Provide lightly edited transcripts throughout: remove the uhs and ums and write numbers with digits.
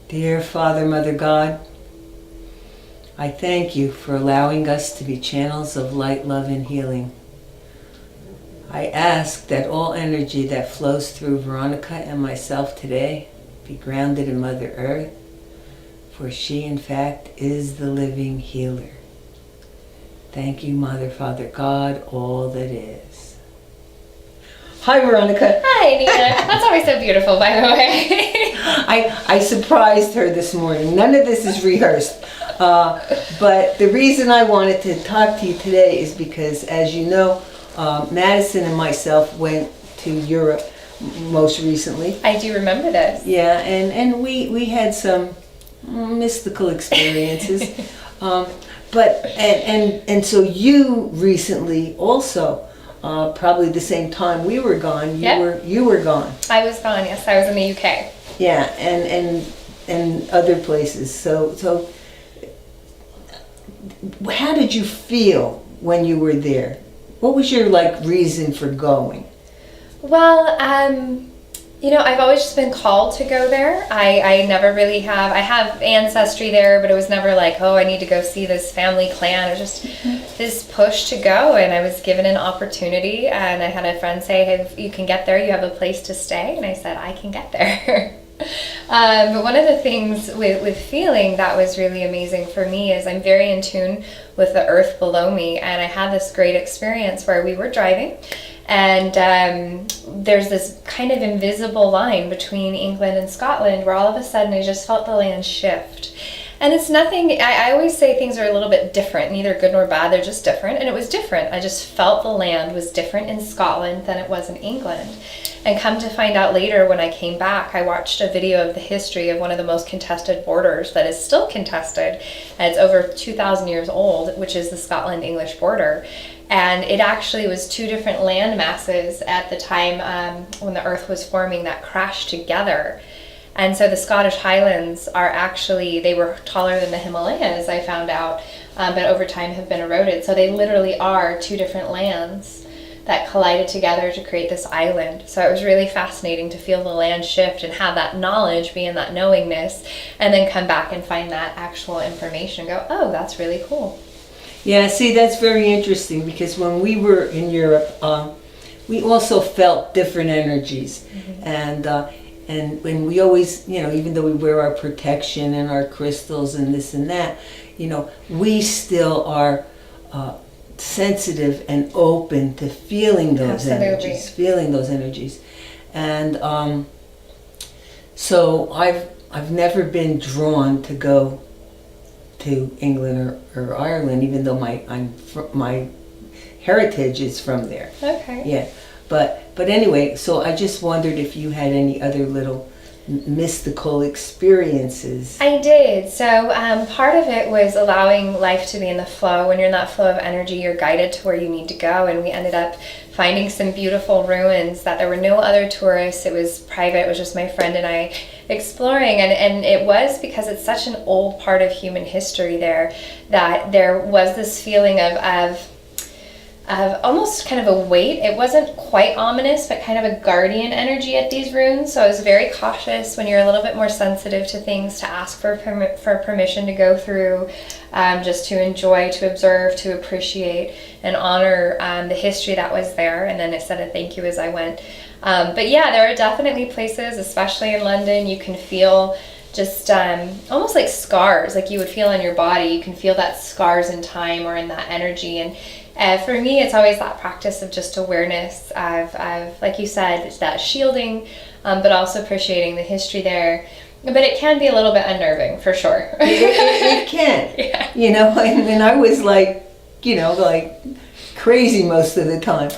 Dear Father, Mother God, I thank you for allowing us to be channels of light, love, and healing. I ask that all energy that flows through Veronica and myself today be grounded in Mother Earth, for she, in fact, is the living healer. Thank you, Mother, Father, God, all that is. Hi, Veronica. Hi, Anita. That's always so beautiful, by the way. I surprised her this morning. None of this is rehearsed. But the reason I wanted to talk to you today is because, as you know, Madison and myself went to Europe most recently. I do remember this. Yeah, and we had some mystical experiences. And so you recently also, probably the same time we were gone, you were gone. I was gone, yes. I was in the UK. Yeah, and other places. So how did you feel when you were there? What was your reason for going? Well, I've always just been called to go there. I never really have. I have ancestry there, but it was never like, oh, I need to go see this family clan. It was just this push to go, and I was given an opportunity, and I had a friend say, hey, if you can get there, you have a place to stay, and I said, I can get there. But one of the things with feeling that was really amazing for me is I'm very in tune with the earth below me, and I had this great experience where we were driving, and there's this kind of invisible line between England and Scotland where all of a sudden I just felt the land shift. And it's nothing, I always say things are a little bit different, neither good nor bad, they're just different, and it was different. I just felt the land was different in Scotland than it was in England. And come to find out later when I came back, I watched a video of the history of one of the most contested borders that is still contested, and it's over 2,000 years old, which is the Scotland-English border. And it actually was two different land masses at the time when the earth was forming that crashed together. And so the Scottish Highlands are actually, they were taller than the Himalayas, I found out, but over time have been eroded. So they literally are two different lands that collided together to create this island. So it was really fascinating to feel the land shift and have that knowledge, be in that knowingness, and then come back and find that actual information and go, oh, that's really cool. Yeah, see, that's very interesting, because when we were in Europe, we also felt different energies. And when we always, even though we wear our protection and our crystals and this and that, we still are sensitive and open to feeling those energies. And so I've never been drawn to go to England or Ireland, even though my heritage is from there. Okay. Yeah, but anyway, so I just wondered if you had any other little mystical experiences. I did. So part of it was allowing life to be in the flow. When you're in that flow of energy, you're guided to where you need to go, and we ended up finding some beautiful ruins that there were no other tourists. It was private. It was just my friend and I exploring, and it was because it's such an old part of human history there, that there was this feeling of almost kind of a weight. It wasn't quite ominous, but kind of a guardian energy at these ruins. So I was very cautious when you're a little bit more sensitive to things, to ask for permission to go through, just to enjoy, to observe, to appreciate, and honor the history that was there. And then I said a thank you as I went. But yeah, there are definitely places, especially in London, you can feel just almost like scars, like you would feel on your body. You can feel that scars in time or in that energy. And for me, it's always that practice of just awareness of like you said, that shielding, but also appreciating the history there. But it can be a little bit unnerving, for sure. It can. Yeah. And I was like crazy most of the time.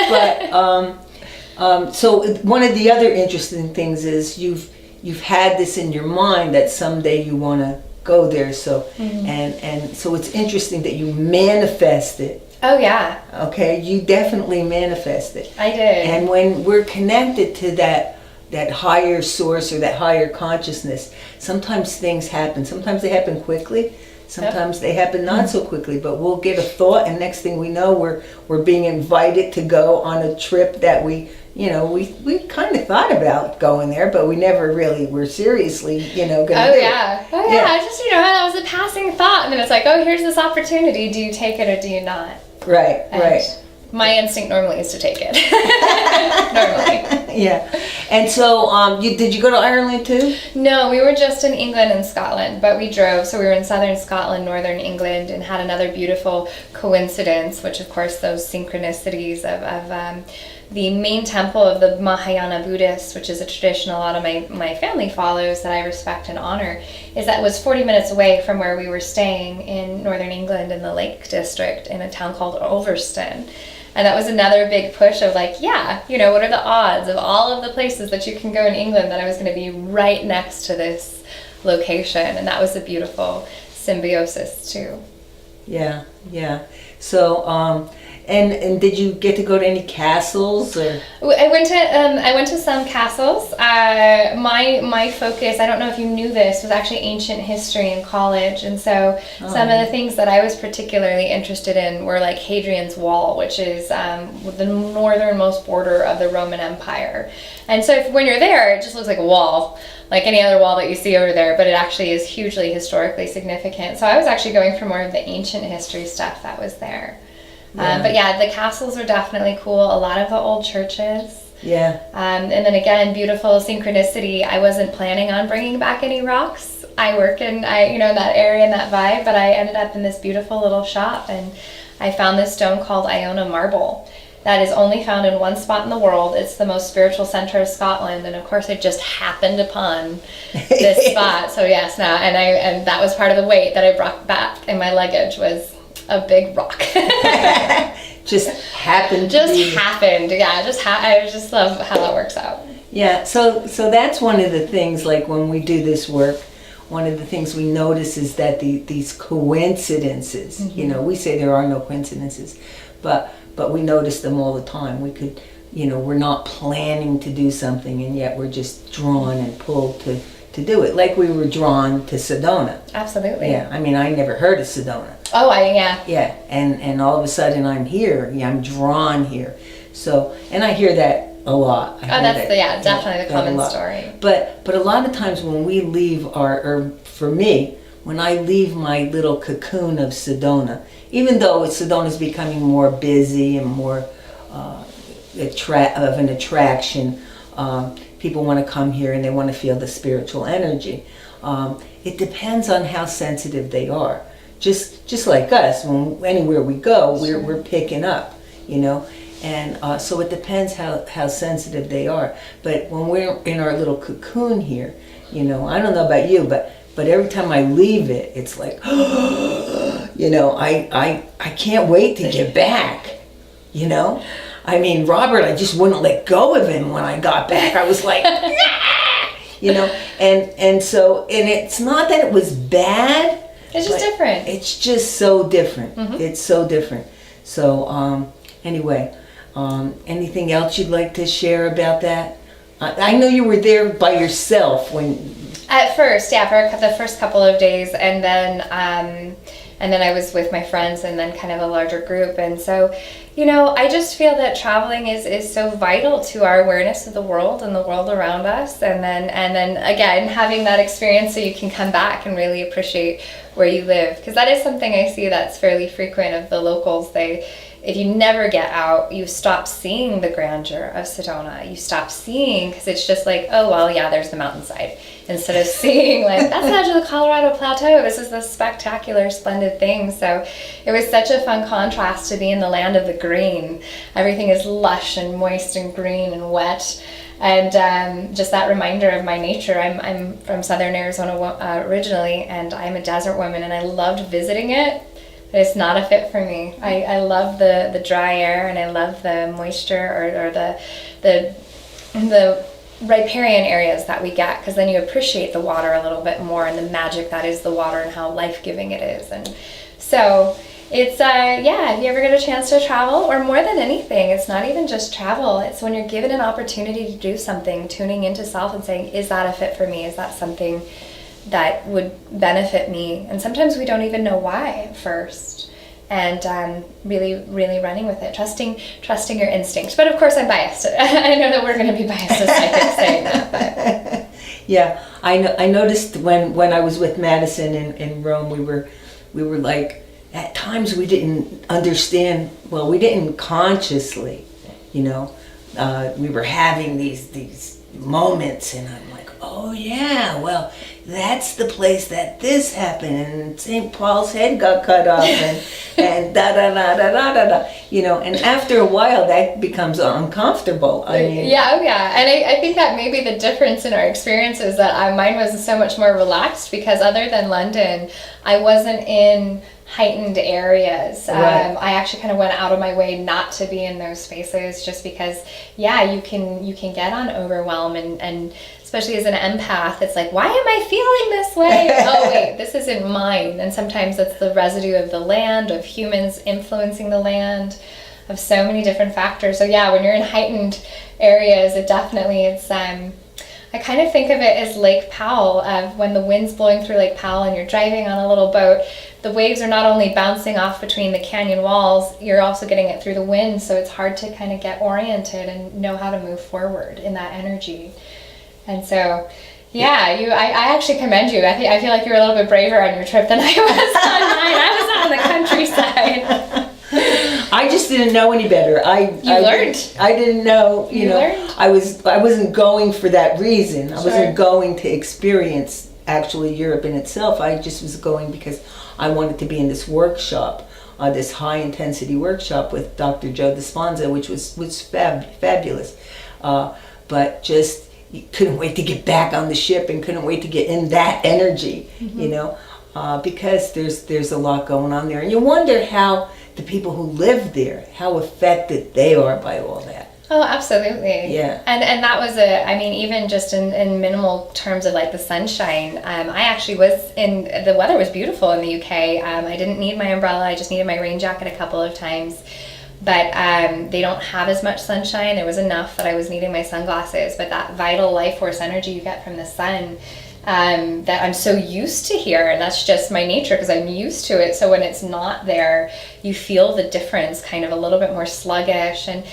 But so one of the other interesting things is you've had this in your mind that someday you want to go there. So and so it's interesting that you manifest it. Oh yeah. Okay, you definitely manifest it. I did. And when we're connected to that higher source or that higher consciousness, sometimes things happen. Sometimes they happen quickly. Sometimes they happen not so quickly, but we'll get a thought, and next thing we know, we're being invited to go on a trip that we we kind of thought about going there, but we never really were seriously, going to do it. Oh yeah. Just that was a passing thought, and then it's like, oh, here's this opportunity. Do you take it or do you not? Right. My instinct normally is to take it. Normally. Yeah. And so, did you go to Ireland too? No, we were just in England and Scotland, but we drove. So we were in southern Scotland, northern England, and had another beautiful coincidence, which of course those synchronicities of the main temple of the Mahayana Buddhists, which is a tradition a lot of my family follows that I respect and honor, is that it was 40 minutes away from where we were staying in northern England in the Lake District in a town called Ulverston. And that was another big push of like, what are the odds of all of the places that you can go in England that I was going to be right next to this location? And that was a beautiful symbiosis too. Yeah. So, and did you get to go to any castles or? I went to some castles. My focus, I don't know if you knew this, was actually ancient history in college, and so some of the things that I was particularly interested in were like Hadrian's Wall, which is the northernmost border of the Roman Empire. And so when you're there, it just looks like a wall, like any other wall that you see over there, but it actually is hugely historically significant. So I was actually going for more of the ancient history stuff that was there. Yeah. But yeah, the castles are definitely cool. A lot of the old churches. Yeah. And then again, beautiful synchronicity. I wasn't planning on bringing back any rocks. I work in that area and that vibe, but I ended up in this beautiful little shop, and I found this stone called Iona marble that is only found in one spot in the world. It's the most spiritual center of Scotland, and of course I just happened upon this spot. So yes, and that was part of the weight that I brought back in my luggage was a big rock. Just happened. Happened. Yeah. I just love how that works out. Yeah. So that's one of the things. Like when we do this work, one of the things we notice is that these coincidences. Mm-hmm. We say there are no coincidences, but we notice them all the time. We could, we're not planning to do something, and yet we're just drawn and pulled to do it. Like we were drawn to Sedona. Absolutely. Yeah. I mean, I never heard of Sedona. Oh, yeah. Yeah, and all of a sudden I'm here. Yeah, I'm drawn here. So, and I hear that a lot. Definitely the common story. But a lot of times when we leave or for me, when I leave my little cocoon of Sedona, even though Sedona's becoming more busy and more of an attraction, people want to come here and they want to feel the spiritual energy. It depends on how sensitive they are. Just like us, anywhere we go, we're picking up, and so it depends how sensitive they are. But when we're in our little cocoon here, I don't know about you, but every time I leave it, it's like, I can't wait to get back, I mean, Robert, I just wouldn't let go of him when I got back. I was like, and so it's not that it was bad. It's just different. It's just so different. Mm-hmm. It's so different. So anyway, anything else you'd like to share about that? I know you were there by yourself when. At first, yeah, for the first couple of days, and then I was with my friends, and then kind of a larger group, and so. I just feel that traveling is so vital to our awareness of the world and the world around us, and then again having that experience so you can come back and really appreciate where you live, because that is something I see that's fairly frequent of the locals. If you never get out, you stop seeing the grandeur of Sedona. You stop seeing, because it's just like, oh, well, yeah, there's the mountainside. Instead of seeing, like, that's the edge of the Colorado Plateau. This is this spectacular, splendid thing. So it was such a fun contrast to be in the land of the green. Everything is lush and moist and green and wet. And just that reminder of my nature. I'm from southern Arizona originally, and I'm a desert woman, and I loved visiting it. But it's not a fit for me. I love the dry air, and I love the moisture or the riparian areas that we get, because then you appreciate the water a little bit more and the magic that is the water and how life-giving it is. And so it's if you ever get a chance to travel, or more than anything, it's not even just travel. It's when you're given an opportunity to do something, tuning into self and saying, is that a fit for me? Is that something that would benefit me? And sometimes we don't even know why at first. and really running with it, trusting your instinct. But of course, I'm biased. I know that we're going to be biased as psychics saying that. But. Yeah, I noticed when I was with Madison in Rome, we were like, at times we didn't understand. Well, we didn't consciously, you know. We were having these moments, and I'm like, oh yeah, well, that's the place that this happened, and St. Paul's head got cut off, and da da da da da da da, you know. And after a while, that becomes uncomfortable. I mean, yeah, and I think that maybe the difference in our experiences that mine was so much more relaxed, because other than London, I wasn't in heightened areas. Right. I actually kind of went out of my way not to be in those spaces, just because, yeah, you can get on overwhelm, and especially as an empath, it's like, why am I feeling this way? Oh wait, this isn't mine. And sometimes it's the residue of the land, of humans influencing the land, of so many different factors. So yeah, when you're in heightened areas, it's I kind of think of it as Lake Powell, when the wind's blowing through Lake Powell and you're driving on a little boat. The waves are not only bouncing off between the canyon walls, you're also getting it through the wind, so it's hard to kind of get oriented and know how to move forward in that energy. And so, yeah, I actually commend you. I feel like you were a little bit braver on your trip than I was on mine. I was out in the countryside. I just didn't know any better. I learned. I didn't know, you know. Learned. I wasn't going for that reason. I Sure. wasn't going to experience actually Europe in itself. I just was going because I wanted to be in this workshop, this high intensity workshop with Dr. Joe Dispenza, which was fabulous. But just couldn't wait to get back on the ship and couldn't wait to get in that energy, you know, because there's a lot going on there, and you wonder how the people who live there, how affected they are by all that. Oh, absolutely. Yeah. And that was even just in minimal terms of like the sunshine, I actually the weather was beautiful in the UK. I didn't need my umbrella. I just needed my rain jacket a couple of times. But they don't have as much sunshine. There was enough that I was needing my sunglasses. But that vital life force energy you get from the sun, that I'm so used to here, and that's just my nature because I'm used to it. So when it's not there, you feel the difference, kind of a little bit more sluggish, and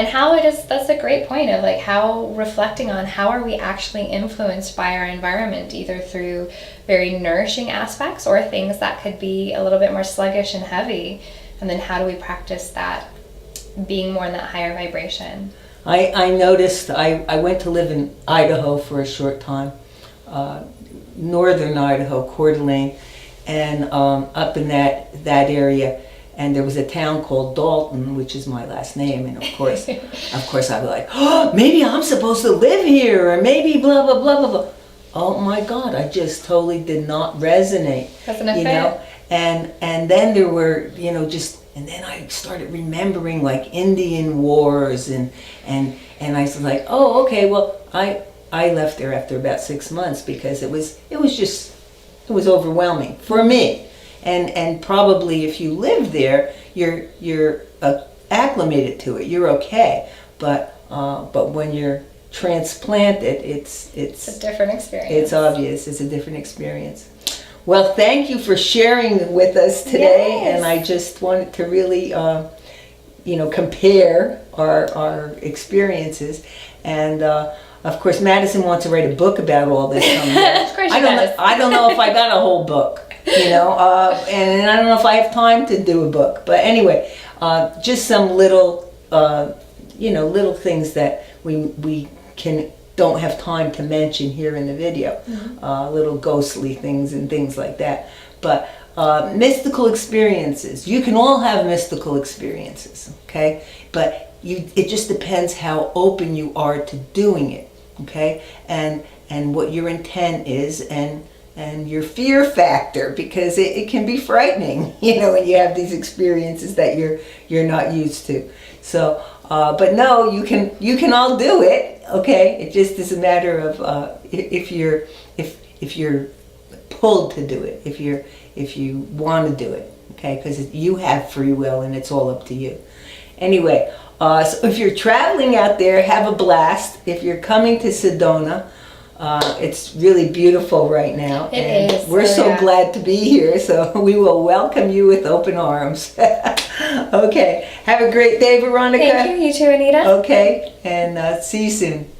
how it is. That's a great point of like how reflecting on how are we actually influenced by our environment, either through very nourishing aspects or things that could be a little bit more sluggish and heavy, and then how do we practice that being more in that higher vibration. I noticed I went to live in Idaho for a short time, northern Idaho, Coeur d'Alene, and up in that area, and there was a town called Dalton, which is my last name, and of course I was like, oh, maybe I'm supposed to live here, or maybe blah blah blah blah blah. Oh my God, I just totally did not resonate. Doesn't it you fit? know, and then there were, you know, and then I started remembering like Indian wars and I was like, oh, okay, well, I left there after about 6 months because it was overwhelming for me. And probably if you live there, you're acclimated to it. You're okay. But when you're transplanted, it's a different experience. It's obvious. It's a different experience. Well, thank you for sharing with us today. Yes. And I just wanted to really, compare our experiences. And of course, Madison wants to write a book about all this. Of course, I don't know if I got a whole book, and I don't know if I have time to do a book. But anyway, just some little, little things that we don't have time to mention here in the video, little ghostly things and things like that. But mystical experiences, you can all have mystical experiences, okay? But it just depends how open you are to doing it, okay? And what your intent is and your fear factor, because it can be frightening, when you have these experiences that you're not used to. So, but no, you can all do it. Okay, it just is a matter of if you're pulled to do it, if you want to do it, okay, because you have free will and it's all up to you. Anyway, so if you're traveling out there, have a blast. If you're coming to Sedona, It's really beautiful right now. It and is, we're so so yeah. glad to be here, so we will welcome you with open arms. Okay, have a great day, Veronica. Thank you, you too, Anita. Okay, and see you soon.